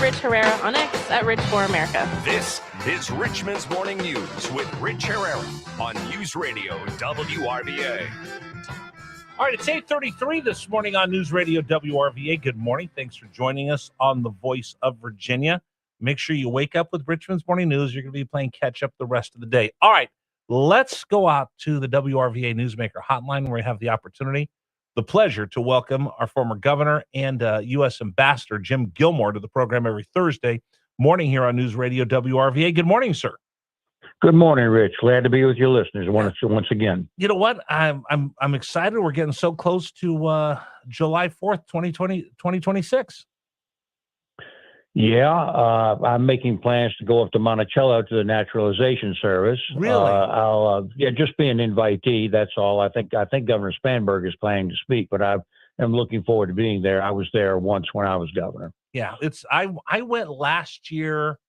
Rich Herrera on X at Rich4America. This is Richmond's Morning News with Rich Herrera on News Radio WRVA. All right, it's 8:33 this morning on News Radio WRVA. Good morning. Thanks for joining us on the Voice of Virginia. Make sure you wake up with Richmond's Morning News. You're going to be playing catch up the rest of the day. All right, let's go out to the WRVA Newsmaker hotline where we have the opportunity, the pleasure to welcome our former governor and U.S. Ambassador Jim Gilmore to the program every Thursday morning here on News Radio WRVA. Good morning, sir. Good morning, Rich. Glad to be with your listeners once again. You know what? I'm excited. We're getting so close to July 4th, 2026. Yeah, I'm making plans to go up to Monticello to the Naturalization Service. Really? I'll just be an invitee. That's all. I think Governor Spanberg is planning to speak, but I am looking forward to being there. I was there once when I was governor. Yeah, I went last year.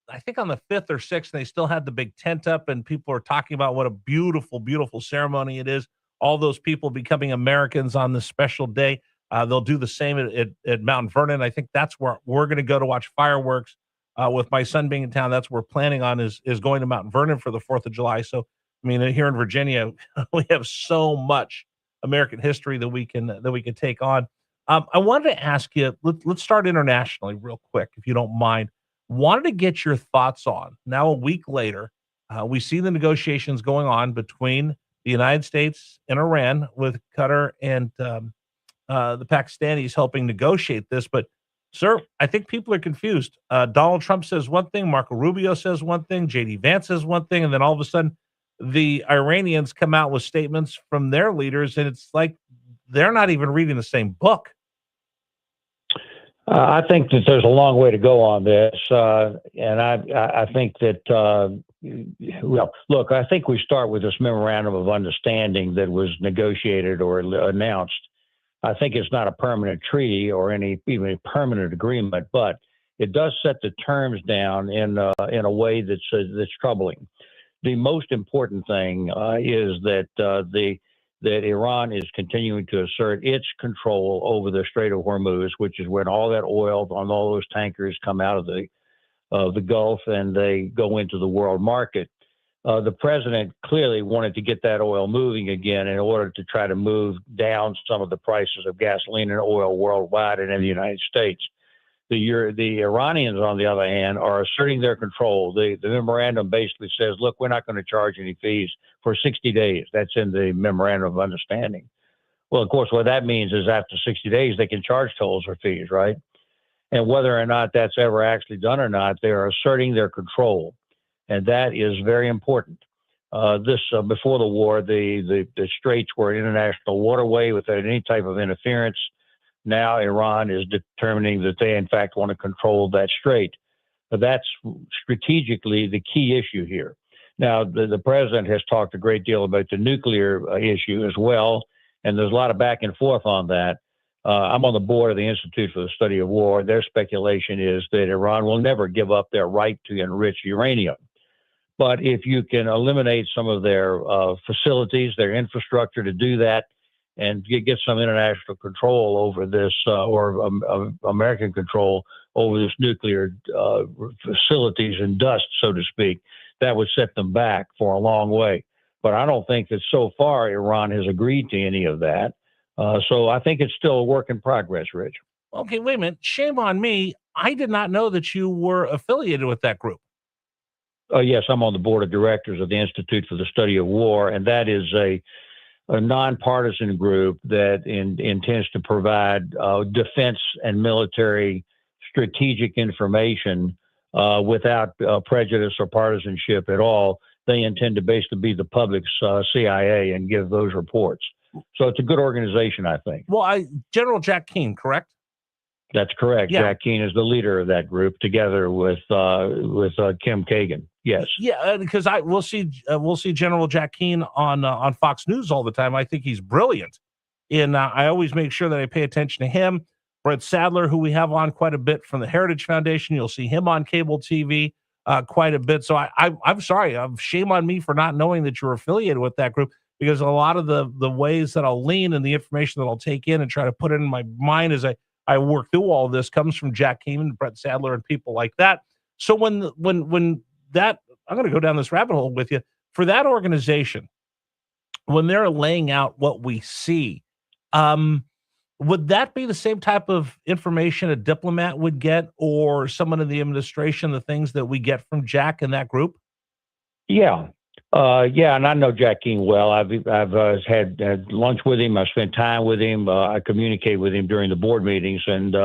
I think on the 5th or 6th, and they still had the big tent up, and people are talking about what a beautiful, beautiful ceremony it is. All those people becoming Americans on this special day. They'll do the same at Mount Vernon. I think that's where we're going to go to watch fireworks. With my son being in town, that's what we're planning on is going to Mount Vernon for the 4th of July. So, I mean, here in Virginia, we have so much American history that we can take on. I wanted to ask you, let's start internationally real quick, if you don't mind. Wanted to get your thoughts on, now a week later, we see the negotiations going on between the United States and Iran, with Qatar and the Pakistanis helping negotiate this. But, sir, I think people are confused. Donald Trump says one thing, Marco Rubio says one thing, J.D. Vance says one thing, and then all of a sudden the Iranians come out with statements from their leaders, and it's like they're not even reading the same book. I think that there's a long way to go on this, and I think that, well, look, I think we start with this memorandum of understanding that was negotiated or announced. I think it's not a permanent treaty or even a permanent agreement, but it does set the terms down in a way that's troubling. The most important thing is that that Iran is continuing to assert its control over the Strait of Hormuz, which is when all that oil on all those tankers come out of the Gulf and they go into the world market. The president clearly wanted to get that oil moving again in order to try to move down some of the prices of gasoline and oil worldwide and in the United States. The Iranians, on the other hand, are asserting their control. The memorandum basically says, look, we're not going to charge any fees for 60 days. That's in the memorandum of understanding. Well, of course, what that means is after 60 days, they can charge tolls or fees, right? And whether or not that's ever actually done or not, they are asserting their control. And that is very important. Before the war, the straits were an international waterway without any type of interference. Now Iran is determining that they, in fact, want to control that strait. But that's strategically the key issue here. Now, the president has talked a great deal about the nuclear issue as well, and there's a lot of back and forth on that. I'm on the board of the Institute for the Study of War. Their speculation is that Iran will never give up their right to enrich uranium. But if you can eliminate some of their facilities, their infrastructure to do that, and get some international control over this, or American control over this nuclear facilities and dust, so to speak, that would set them back for a long way. But I don't think that so far Iran has agreed to any of that. So I think it's still a work in progress, Rich. Okay, wait a minute. Shame on me. I did not know that you were affiliated with that group. Yes, I'm on the board of directors of the Institute for the Study of War, and that is a nonpartisan group that intends to provide defense and military strategic information without prejudice or partisanship at all. They intend to basically be the public's CIA and give those reports. So it's a good organization, I think. Well, General Jack Keane, correct? That's correct. Yeah. Jack Keane is the leader of that group, together with Kim Kagan. Yes. Yeah, because we'll see General Jack Keane on Fox News all the time. I think he's brilliant, and I always make sure that I pay attention to him. Brett Sadler, who we have on quite a bit from the Heritage Foundation, you'll see him on cable TV quite a bit. So I'm sorry, shame on me for not knowing that you're affiliated with that group, because a lot of the ways that I'll lean and the information that I'll take in and try to put it in my mind as I I work through all this comes from Jack Keeman, Brett Sadler, and people like that. So when that, I'm going to go down this rabbit hole with you, for that organization, when they're laying out what we see, would that be the same type of information a diplomat would get, or someone in the administration, the things that we get from Jack and that group? Yeah. Yeah, and I know Jack King well. I've had lunch with him. I spent time with him. I communicate with him during the board meetings, and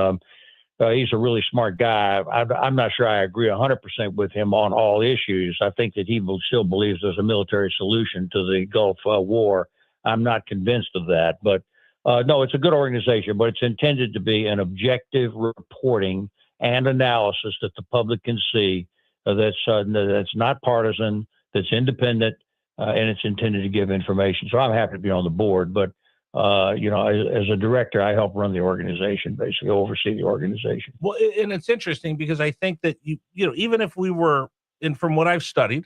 he's a really smart guy. I'm not sure I agree 100% with him on all issues. I think that he still believes there's a military solution to the Gulf War. I'm not convinced of that, but no, it's a good organization, but it's intended to be an objective reporting and analysis that the public can see. That's not partisan, that's independent, and it's intended to give information. So I'm happy to be on the board, but as a director, I help run the organization, basically oversee the organization. Well, and it's interesting because I think that even if we were, and from what I've studied,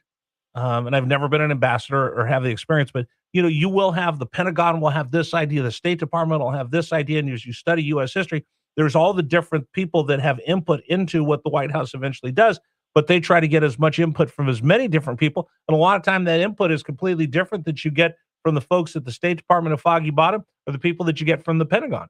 and I've never been an ambassador or have the experience, but you will have the Pentagon will have this idea, the State Department will have this idea, and as you study U.S. history, there's all the different people that have input into what the White House eventually does, but they try to get as much input from as many different people, and a lot of time that input is completely different that you get from the folks at the State Department of Foggy Bottom or the people that you get from the Pentagon.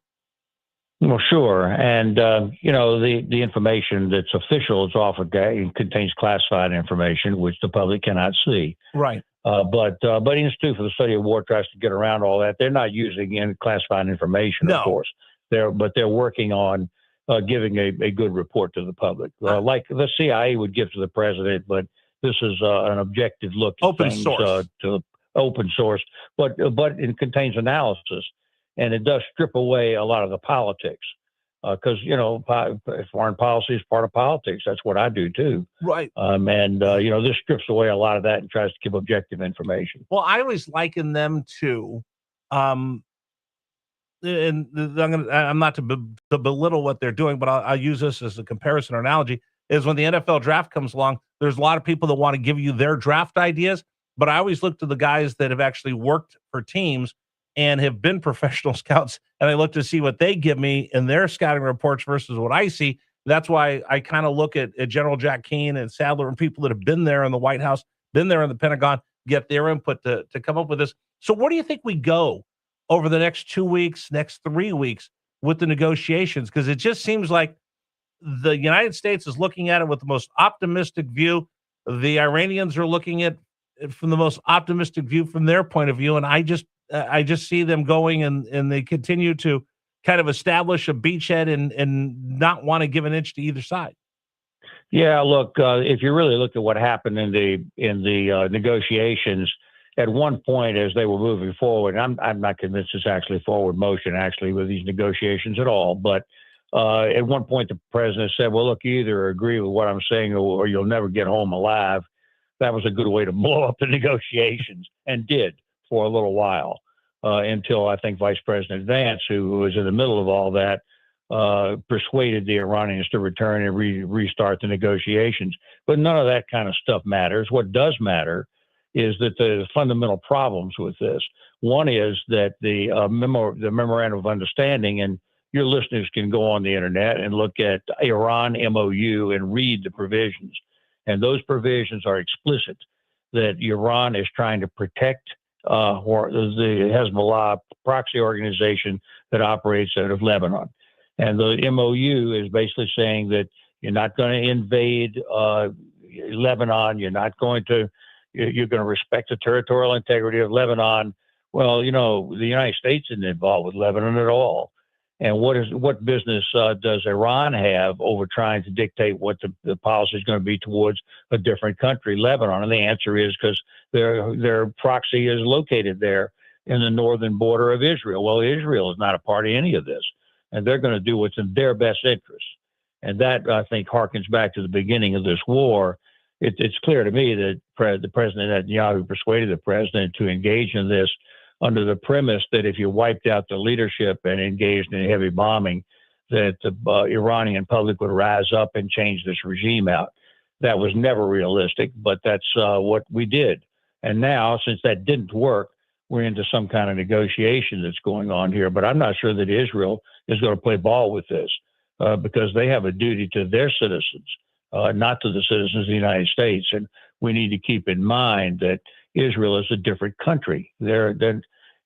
Well, sure. And, the information that's official is often contains classified information, which the public cannot see. Right. But Institute for the Study of War tries to get around all that. They're not using classified information, No. of course. They're working on giving a good report to the public, like the CIA would give to the president. But this is an objective look at open things, source. to open source, but it contains analysis. And it does strip away a lot of the politics because, foreign policy is part of politics. That's what I do, too. Right. This strips away a lot of that and tries to give objective information. Well, I always liken them to, and I'm not to belittle what they're doing, but I'll use this as a comparison or analogy, is when the NFL draft comes along, there's a lot of people that want to give you their draft ideas, but I always look to the guys that have actually worked for teams and have been professional scouts, and I look to see what they give me in their scouting reports versus what I see. That's why I kind of look at General Jack Keane and Sadler and people that have been there in the White House, been there in the Pentagon, get their input to come up with this. So where do you think we go over the next 2 weeks, next 3 weeks with the negotiations? Because it just seems like the United States is looking at it with the most optimistic view. The Iranians are looking at it from the most optimistic view from their point of view, and I just see them going and they continue to kind of establish a beachhead and not want to give an inch to either side. Yeah, look, if you really look at what happened in the negotiations, at one point as they were moving forward, I'm not convinced it's actually forward motion actually with these negotiations at all. But at one point the president said, "Well, look, you either agree with what I'm saying or you'll never get home alive." That was a good way to blow up the negotiations, and did for a little while until I think Vice President Vance, who was in the middle of all that, persuaded the Iranians to return and restart the negotiations. But none of that kind of stuff matters. What does matter is that there's fundamental problems with this. One is that the Memorandum of Understanding, and your listeners can go on the internet and look at Iran MOU and read the provisions. And those provisions are explicit that Iran is trying to protect the Hezbollah proxy organization that operates out of Lebanon. And the MOU is basically saying that you're not going to invade Lebanon. You're going to respect the territorial integrity of Lebanon. Well, the United States isn't involved with Lebanon at all. And what business does Iran have over trying to dictate what the policy is going to be towards a different country, Lebanon? And the answer is because their proxy is located there in the northern border of Israel. Well, Israel is not a part of any of this, and they're going to do what's in their best interest. And that, I think, harkens back to the beginning of this war. It's clear to me that the President Netanyahu persuaded the president to engage in this under the premise that if you wiped out the leadership and engaged in heavy bombing, that the Iranian public would rise up and change this regime out. That was never realistic, but that's what we did. And now, since that didn't work, we're into some kind of negotiation that's going on here. But I'm not sure that Israel is going to play ball with this because they have a duty to their citizens, not to the citizens of the United States. And we need to keep in mind that Israel is a different country. They're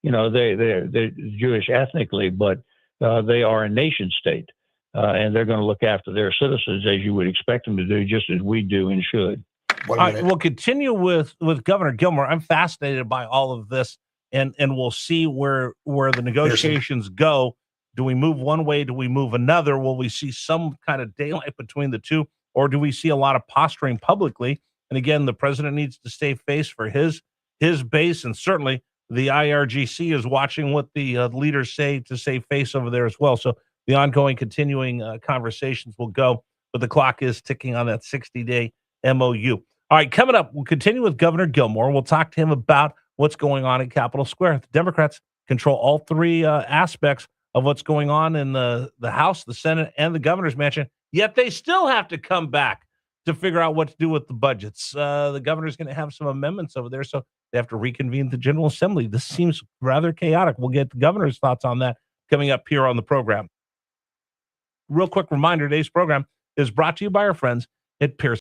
Jewish ethnically, but they are a nation state. And they're going to look after their citizens as you would expect them to do, just as we do and should. All right, we'll continue with Governor Gilmore. I'm fascinated by all of this, and we'll see where the negotiations go. Do we move one way? Do we move another? Will we see some kind of daylight between the two, or do we see a lot of posturing publicly? And again, the president needs to save face for his base, and certainly the IRGC is watching what the leaders say to save face over there as well. So the ongoing, continuing conversations will go, but the clock is ticking on that 60-day MOU. All right, coming up, we'll continue with Governor Gilmore. We'll talk to him about what's going on at Capitol Square. The Democrats control all three aspects of what's going on in the House, the Senate, and the governor's mansion, yet they still have to come back to figure out what to do with the budgets. The governor's going to have some amendments over there, so they have to reconvene the General Assembly. This seems rather chaotic. We'll get the governor's thoughts on that coming up here on the program. Real quick reminder, today's program is brought to you by our friends at Pierce